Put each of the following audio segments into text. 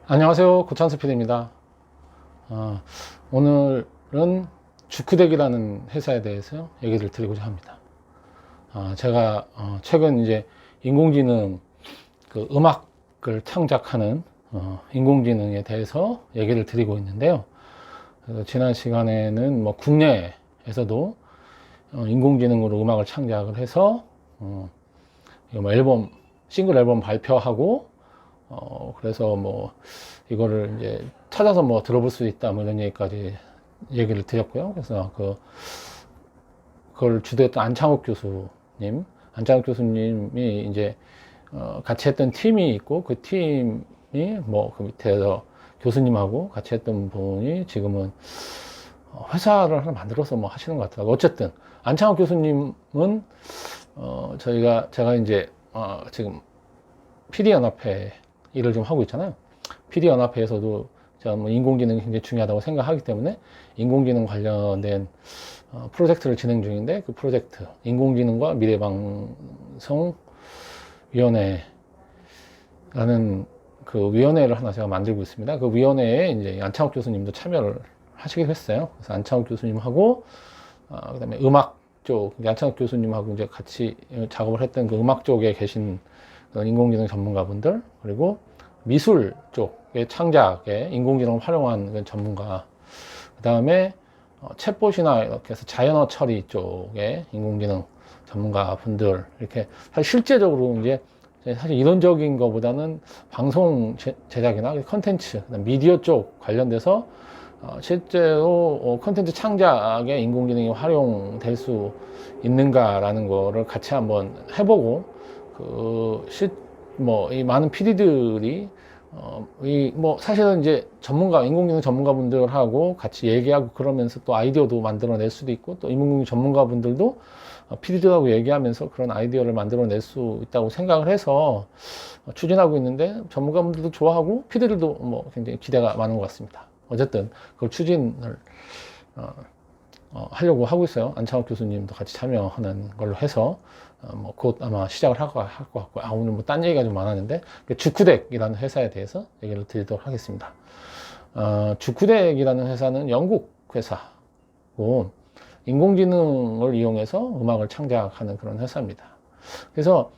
안녕하세요. 고찬스 PD입니다. 오늘은 주크덱이라는 회사에 대해서 얘기를 드리고자 합니다. 제가 최근 이제 인공지능 그 음악을 창작하는 인공지능에 대해서 얘기를 드리고 있는데요. 지난 시간에는 뭐 국내에서도 인공지능으로 음악을 창작을 해서 뭐 앨범, 싱글 앨범 발표하고 그래서 뭐 이거를 이제 찾아서 뭐 들어볼 수 있다 뭐 이런 얘기까지 얘기를 드렸고요. 그래서 그걸 주도했던 안창욱 교수님이 이제 같이 했던 팀이 있고 그 팀이 뭐 그 밑에서 교수님하고 같이 했던 분이 지금은 회사를 하나 만들어서 뭐 하시는 것 같더라고요. 어쨌든 안창욱 교수님은 제가 이제 지금 PD연합회 일을 좀 하고 있잖아요. PD연합회에서도 제가 뭐 인공지능이 굉장히 중요하다고 생각하기 때문에 인공지능 관련된 프로젝트를 진행 중인데, 그 프로젝트 인공지능과 미래방송위원회라는 그 위원회를 하나 제가 만들고 있습니다. 그 위원회에 이제 안창욱 교수님도 참여를 하시기로 했어요. 그래서 안창욱 교수님하고 그다음에 음악 쪽, 안창욱 교수님하고 이제 같이 작업을 했던 그 음악 쪽에 계신 인공지능 전문가분들, 그리고 미술 쪽의 창작에 인공지능을 활용한 그 전문가, 그 다음에 챗봇이나 이렇게 해서 자연어 처리 쪽의 인공지능 전문가분들, 이렇게 사실 실제적으로 이제 사실 이론적인 것보다는 방송 제작이나 컨텐츠, 미디어 쪽 관련돼서 실제로 컨텐츠 창작에 인공지능이 활용될 수 있는가라는 거를 같이 한번 해보고, 이 많은 PD들이, 사실은 이제 인공지능 전문가분들하고 같이 얘기하고 그러면서 또 아이디어도 만들어낼 수도 있고, 또 인공지능 전문가분들도 PD들하고 얘기하면서 그런 아이디어를 만들어낼 수 있다고 생각을 해서 추진하고 있는데, 전문가분들도 좋아하고 PD들도 뭐 굉장히 기대가 많은 것 같습니다. 어쨌든 그걸 추진을 하려고 하고 있어요. 안창욱 교수님도 같이 참여하는 걸로 해서 뭐 곧 아마 시작을 할 것 같고, 오늘 뭐 딴 얘기가 좀 많았는데, 주크덱이라는 회사에 대해서 얘기를 드리도록 하겠습니다. 주크덱이라는 회사는 영국 회사고 인공지능을 이용해서 음악을 창작하는 그런 회사입니다. 그래서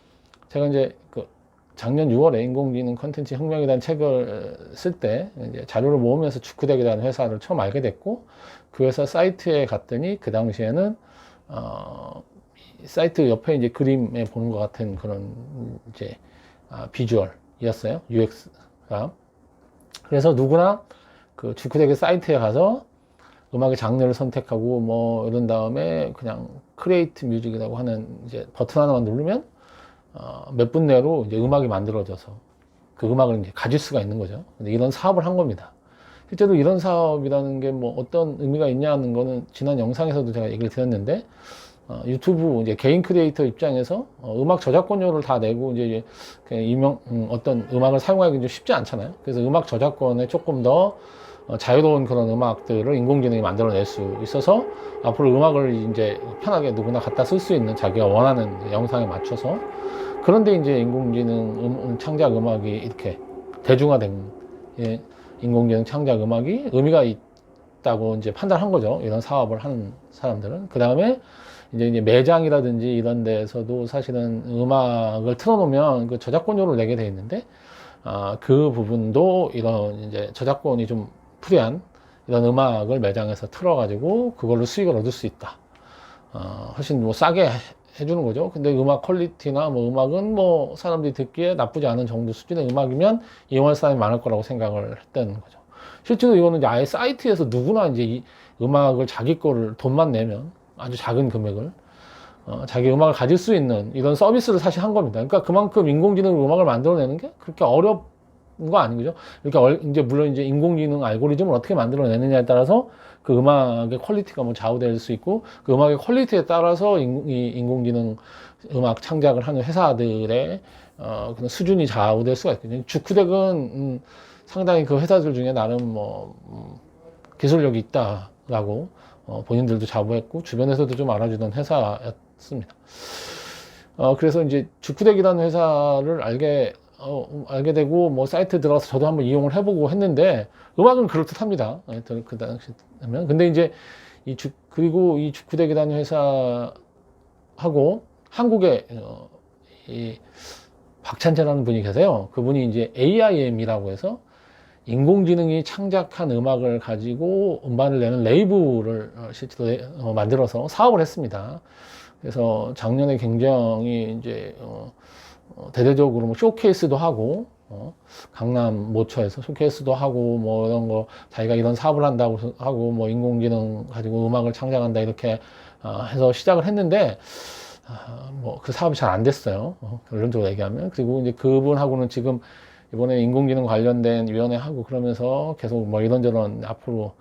제가 이제 작년 6월에 인공지능 컨텐츠 혁명이라는 책을 쓸 때 이제 자료를 모으면서 주크덱이라는 회사를 처음 알게 됐고, 그 회사 사이트에 갔더니 그 당시에는 사이트 옆에 이제 그림에 보는 것 같은 그런 이제 비주얼이었어요. UX가. 그래서 누구나 그 주크덱의 사이트에 가서 음악의 장르를 선택하고 뭐 이런 다음에 그냥 크리에이트 뮤직이라고 하는 이제 버튼 하나만 누르면 몇 분 내로 이제 음악이 만들어져서 그 음악을 이제 가질 수가 있는 거죠. 근데 이런 사업을 한 겁니다. 실제로 이런 사업이라는 게 뭐 어떤 의미가 있냐는 거는 지난 영상에서도 제가 얘기를 드렸는데, 유튜브 이제 개인 크리에이터 입장에서 음악 저작권료를 다 내고 이제 어떤 음악을 사용하기 좀 쉽지 않잖아요. 그래서 음악 저작권에 조금 더 자유로운 그런 음악들을 인공지능이 만들어낼 수 있어서 앞으로 음악을 이제 편하게 누구나 갖다 쓸 수 있는 자기가 원하는 영상에 맞춰서, 그런데 이제 인공지능 창작 음악이 이렇게 대중화된 인공지능 창작 음악이 의미가 있다고 이제 판단한 거죠. 이런 사업을 하는 사람들은. 그 다음에 이제 매장이라든지 이런 데서도 사실은 음악을 틀어놓으면 그 저작권료를 내게 돼 있는데, 그 부분도 이런 이제 저작권이 좀 프리한 이런 음악을 매장에서 틀어가지고 그걸로 수익을 얻을 수 있다. 훨씬 뭐 싸게 해주는 거죠. 근데 음악 퀄리티나 뭐 음악은 뭐 사람들이 듣기에 나쁘지 않은 정도 수준의 음악이면 이용할 사람이 많을 거라고 생각을 했던 거죠. 실제로 이거는 이제 아예 사이트에서 누구나 이제 이 음악을 자기 거를 돈만 내면 아주 작은 금액을 자기 음악을 가질 수 있는 이런 서비스를 사실 한 겁니다. 그러니까 그만큼 인공지능으로 음악을 만들어내는 게 그렇게 어려운 거 아니죠. 그러니까 이제 물론 이제 인공지능 알고리즘을 어떻게 만들어내느냐에 따라서 그 음악의 퀄리티가 뭐 좌우될 수 있고, 그 음악의 퀄리티에 따라서 인공지능 음악 창작을 하는 회사들의 그런 수준이 좌우될 수가 있거든요. 주크덱은 상당히 그 회사들 중에 나름 기술력이 있다라고 본인들도 자부했고 주변에서도 좀 알아주던 회사였습니다. 그래서 이제 주크덱이라는 회사를 알게 알게 되고 뭐 사이트 들어가서 저도 한번 이용을 해보고 했는데 음악은 그럴듯합니다. 그 당시 하면. 근데 이제 그리고 이 주크덱이라는 회사하고 한국에 이 박찬재라는 분이 계세요. 그분이 이제 AIM이라고 해서 인공지능이 창작한 음악을 가지고 음반을 내는 레이블을 실제로 만들어서 사업을 했습니다. 그래서 작년에 굉장히 이제 대대적으로 뭐 쇼케이스도 하고 강남 모처에서 쇼케이스도 하고 뭐 이런 거 자기가 이런 사업을 한다고 하고 뭐 인공지능 가지고 음악을 창작한다 이렇게 해서 시작을 했는데 뭐 그 사업이 잘 안 됐어요. 결론적으로 얘기하면. 그리고 이제 그분하고는 지금 이번에 인공지능 관련된 위원회 하고 그러면서 계속 뭐 이런저런 앞으로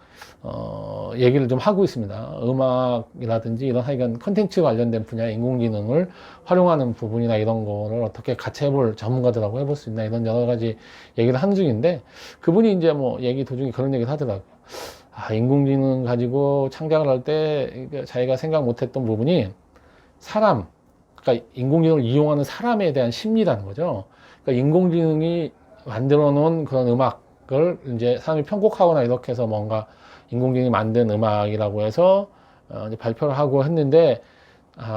얘기를 좀 하고 있습니다. 음악이라든지 이런 하여간 컨텐츠 관련된 분야의 인공지능을 활용하는 부분이나 이런 거를 어떻게 같이 해볼 전문가들하고 해볼 수 있나 이런 여러 가지 얘기를 하는 중인데 그분이 이제 뭐 얘기 도중에 그런 얘기를 하더라고요. 인공지능 가지고 창작을 할 때 자기가 생각 못했던 부분이 그러니까 인공지능을 이용하는 사람에 대한 심리라는 거죠. 그러니까 인공지능이 만들어 놓은 그런 음악을 이제 사람이 편곡하거나 이렇게 해서 뭔가 인공지능이 만든 음악이라고 해서 이제 발표를 하고 했는데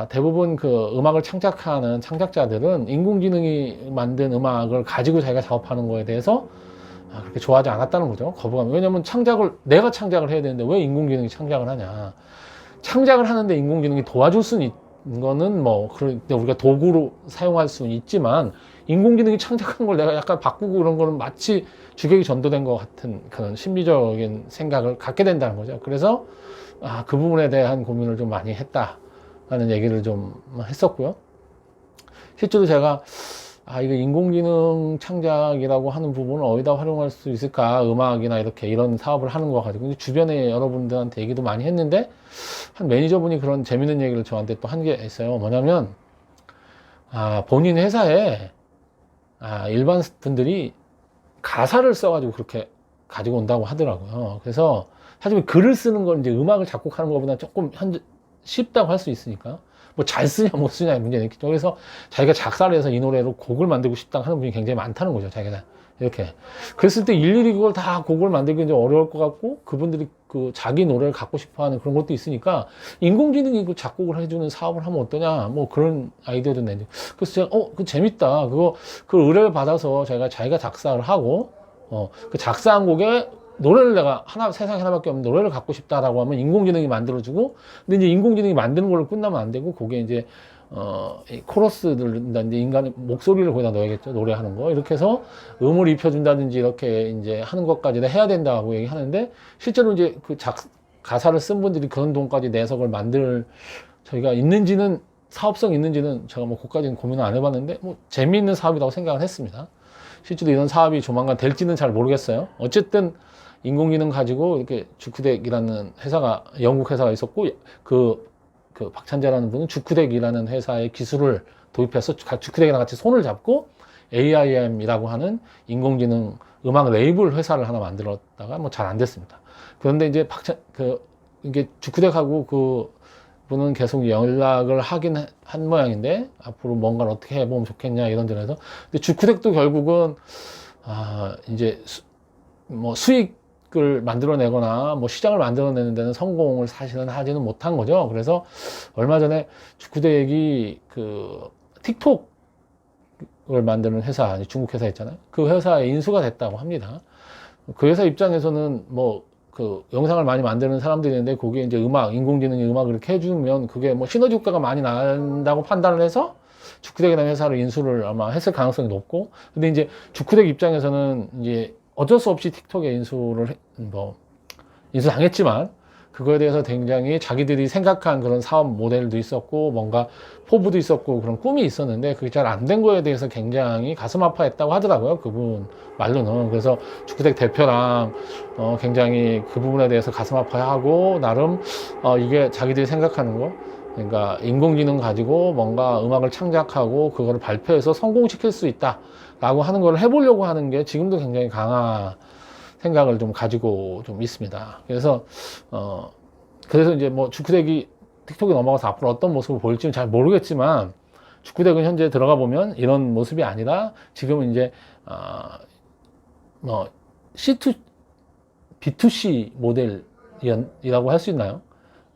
대부분 그 음악을 창작하는 창작자들은 인공지능이 만든 음악을 가지고 자기가 작업하는 거에 대해서 그렇게 좋아하지 않았다는 거죠. 거부감. 왜냐면 내가 창작을 해야 되는데 왜 인공지능이 창작을 하냐. 창작을 하는데 인공지능이 도와줄 수는 있는 거는 뭐 그런데 우리가 도구로 사용할 수는 있지만 인공지능이 창작한 걸 내가 약간 바꾸고 그런 거는 마치 주객이 전도된 것 같은 그런 심리적인 생각을 갖게 된다는 거죠. 그래서 그 부분에 대한 고민을 좀 많이 했다라는 얘기를 좀 했었고요. 실제로 제가 이거 인공지능 창작이라고 하는 부분을 어디다 활용할 수 있을까? 음악이나 이런 사업을 하는 거 가지고. 근데 주변에 여러분들한테 얘기도 많이 했는데, 한 매니저분이 그런 재밌는 얘기를 저한테 또 한 게 있어요. 뭐냐면, 본인 회사에, 일반 분들이 가사를 써가지고 그렇게 가지고 온다고 하더라고요. 그래서, 사실 글을 쓰는 건 이제 음악을 작곡하는 것보다 조금 쉽다고 할 수 있으니까. 뭐 잘 쓰냐 못 쓰냐의 문제는 있겠죠. 그래서 자기가 작사를 해서 이 노래로 곡을 만들고 싶다 하는 분이 굉장히 많다는 거죠. 자기가 이렇게 그랬을 때 일일이 그걸 다 곡을 만들기 좀 어려울 것 같고 그분들이 그 자기 노래를 갖고 싶어하는 그런 것도 있으니까 인공지능이 그 작곡을 해주는 사업을 하면 어떠냐 뭐 그런 아이디어도 내죠. 그래서 제가 그 재밌다. 그 의뢰를 받아서 자기가 작사를 하고 그 작사한 곡에 노래를 내가 세상에 하나밖에 없는 노래를 갖고 싶다라고 하면 인공지능이 만들어주고, 근데 이제 인공지능이 만드는 걸로 끝나면 안 되고, 거기에 이제, 코러스들, 이제 인간의 목소리를 거기다 넣어야겠죠. 노래하는 거. 이렇게 해서 음을 입혀준다든지 이렇게 이제 하는 것까지 해야 된다고 얘기하는데, 실제로 이제 가사를 쓴 분들이 그런 돈까지 내서 그걸 저희가 사업성 있는지는 제가 뭐 그까지는 고민을 안 해봤는데, 뭐 재미있는 사업이라고 생각을 했습니다. 실제로 이런 사업이 조만간 될지는 잘 모르겠어요. 어쨌든, 인공지능 가지고 이렇게 주크덱이라는 영국 회사가 있었고, 그 박찬재라는 분은 주크덱이라는 회사의 기술을 도입해서 주크덱이랑 같이 손을 잡고 AIM이라고 하는 인공지능 음악 레이블 회사를 하나 만들었다가 뭐 잘 안 됐습니다. 그런데 이제 이게 주크덱하고 그 분은 계속 연락을 한 모양인데 앞으로 뭔가를 어떻게 해보면 좋겠냐 이런 점에서. 근데 주크덱도 결국은 이제 뭐 수익을 만들어내거나 뭐 시장을 만들어내는 데는 성공을 사실은 하지는 못한 거죠. 그래서 얼마 전에 주크덱이 틱톡을 만드는 회사, 중국 회사 있잖아요. 그 회사에 인수가 됐다고 합니다. 그 회사 입장에서는 영상을 많이 만드는 사람들이 있는데 거기에 이제 인공지능이 음악을 이렇게 해주면 그게 뭐 시너지 효과가 많이 난다고 판단을 해서 주크덱이라는 회사를 인수를 아마 했을 가능성이 높고, 근데 이제 주크덱 입장에서는 이제 어쩔 수 없이 틱톡에 인수당했지만, 그거에 대해서 굉장히 자기들이 생각한 그런 사업 모델도 있었고, 뭔가 포부도 있었고, 그런 꿈이 있었는데, 그게 잘 안 된 거에 대해서 굉장히 가슴 아파했다고 하더라고요. 그분 말로는. 그래서 주크덱 대표랑, 굉장히 그 부분에 대해서 가슴 아파하고, 나름, 이게 자기들이 생각하는 거, 그러니까 인공지능 가지고 뭔가 음악을 창작하고 그거를 발표해서 성공시킬 수 있다라고 하는 걸 해보려고 하는 게 지금도 굉장히 강한 생각을 좀 가지고 좀 있습니다. 그래서 이제 뭐 주크덱이 틱톡에 넘어가서 앞으로 어떤 모습을 보일지는 잘 모르겠지만 주크덱은 현재 들어가 보면 이런 모습이 아니라 지금은 이제 뭐 C2 B2C 모델이라고 할 수 있나요?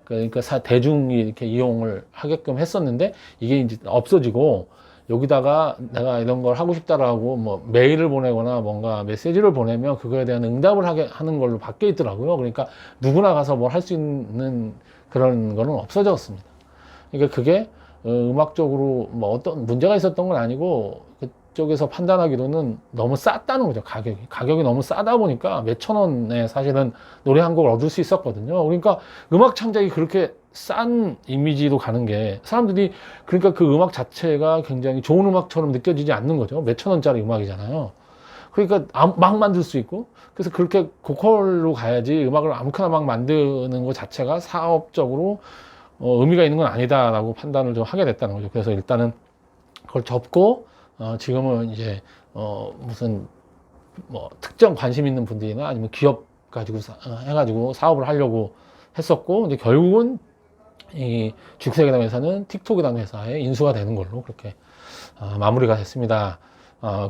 그러니까 대중이 이렇게 이용을 하게끔 했었는데 이게 이제 없어지고 여기다가 내가 이런 걸 하고 싶다라고 뭐 메일을 보내거나 뭔가 메시지를 보내면 그거에 대한 응답을 하는 걸로 바뀌어 있더라고요. 그러니까 누구나 가서 뭘 할 수 있는 그런 거는 없어졌습니다. 그러니까 그게 음악적으로 뭐 어떤 문제가 있었던 건 아니고 그쪽에서 판단하기로는 너무 쌌다는 거죠. 가격이 너무 싸다 보니까 몇천 원에 사실은 노래 한 곡을 얻을 수 있었거든요. 그러니까 음악 창작이 그렇게 싼 이미지로 가는 게 사람들이 그러니까 그 음악 자체가 굉장히 좋은 음악처럼 느껴지지 않는 거죠. 몇천 원짜리 음악이잖아요. 그러니까 막 만들 수 있고 그래서 그렇게 고퀄로 가야지 음악을 아무렇게나 막 만드는 것 자체가 사업적으로 의미가 있는 건 아니다라고 판단을 좀 하게 됐다는 거죠. 그래서 일단은 그걸 접고 지금은 이제 무슨 뭐 특정 관심 있는 분들이나 아니면 기업 가지고 해가지고 사업을 하려고 했었고 근데 결국은 이 주크색이라는 회사는 틱톡이라는 회사에 인수가 되는 걸로 그렇게 마무리가 됐습니다.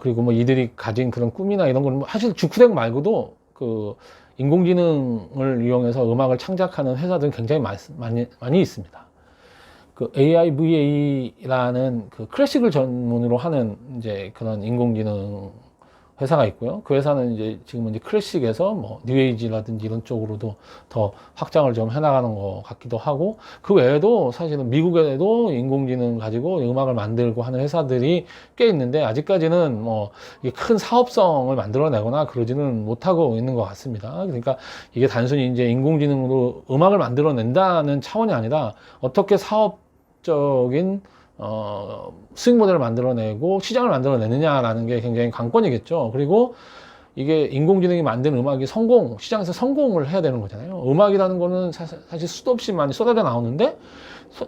그리고 뭐 이들이 가진 그런 꿈이나 이런 거는 사실 주크색 말고도 그 인공지능을 이용해서 음악을 창작하는 회사들은 굉장히 많이 있습니다. 그 AIVA라는 그 클래식을 전문으로 하는 이제 그런 인공지능 회사가 있고요. 그 회사는 이제 지금은 이제 클래식에서 뭐 뉴에이지라든지 이런 쪽으로도 더 확장을 좀 해나가는 것 같기도 하고 그 외에도 사실은 미국에도 인공지능 가지고 음악을 만들고 하는 회사들이 꽤 있는데 아직까지는 뭐 이게 큰 사업성을 만들어내거나 그러지는 못하고 있는 것 같습니다. 그러니까 이게 단순히 이제 인공지능으로 음악을 만들어낸다는 차원이 아니라 어떻게 사업적인 수익 모델을 만들어내고 시장을 만들어내느냐라는 게 굉장히 관건이겠죠. 그리고 이게 인공지능이 만든 음악이 시장에서 성공을 해야 되는 거잖아요. 음악이라는 거는 사실 수도 없이 많이 쏟아져 나오는데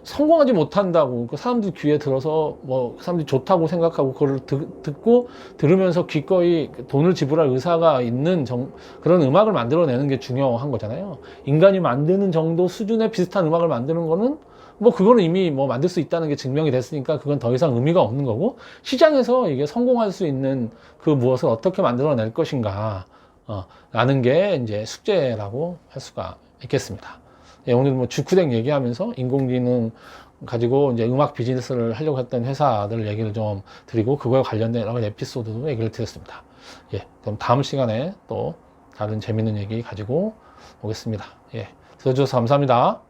성공하지 못한다고 그 사람들 귀에 들어서 뭐 사람들이 좋다고 생각하고 그걸 듣고 들으면서 기꺼이 돈을 지불할 의사가 있는 그런 음악을 만들어내는 게 중요한 거잖아요. 인간이 만드는 정도 수준의 비슷한 음악을 만드는 거는 뭐 그거는 이미 뭐 만들 수 있다는 게 증명이 됐으니까 그건 더 이상 의미가 없는 거고 시장에서 이게 성공할 수 있는 그 무엇을 어떻게 만들어낼 것인가 라는 게 이제 숙제라고 할 수가 있겠습니다. 예, 오늘 뭐 주크덱 얘기하면서 인공지능 가지고 이제 음악 비즈니스를 하려고 했던 회사들 얘기를 좀 드리고 그거에 관련된 여러 가지 에피소드도 얘기를 드렸습니다. 예, 그럼 다음 시간에 또 다른 재밌는 얘기 가지고 오겠습니다. 예, 들어주셔서 감사합니다.